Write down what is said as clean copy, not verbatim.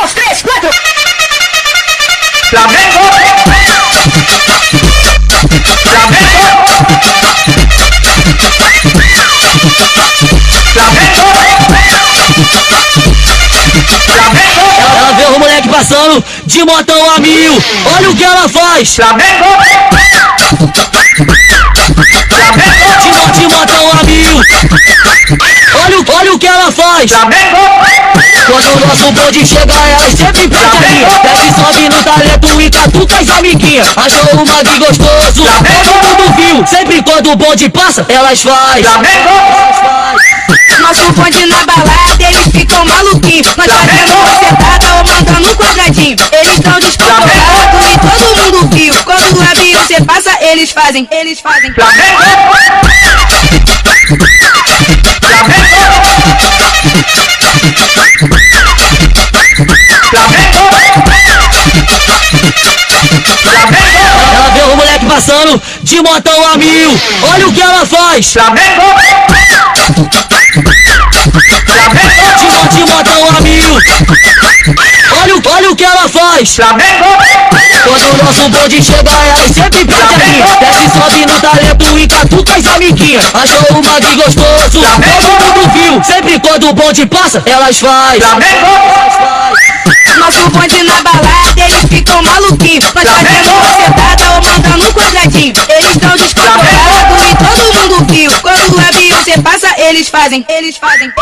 2, 3, 4. Flamengo! Ela vê o moleque passando de motão a 1000. Olha o que ela faz. Flamengo! De motão a 1000. Olha o que ela faz. Flamengo! Quando o nosso bonde chega, ela sempre pede aqui. Desce, sobe no talento e catuca as amiguinhas. Achou o mag gostoso, todo mundo viu. Sempre quando o bonde passa, elas faz. Flamengo! Nosso bonde na balada, eles ficam maluquinhos. Nós fazendo uma sentada ou mandando um quadradinho. Eles tão descontrolados e todo mundo viu. Quando a Beyoncé passa, eles fazem. Flamengo! Ela vê o moleque passando de motão a 1000. Olha o que ela faz. Flamengo! De motão a 1000. Olha o que ela faz. Flamengo! Quando o nosso bonde chega, ela sempre pede aqui. Desce, sobe no talento e catuca as amiguinhas. Achou o mag gostoso, todo mundo viu. Sempre quando o bonde passa, elas faz. Flamengo! Nosso bonde na balada, eles ficam maluquinhos. Nós fazendo uma sentada ou mandando um quadradinho. Eles tão descontrolados e todo mundo viu. Quando a Beyoncé passa, eles fazem. Flamengo!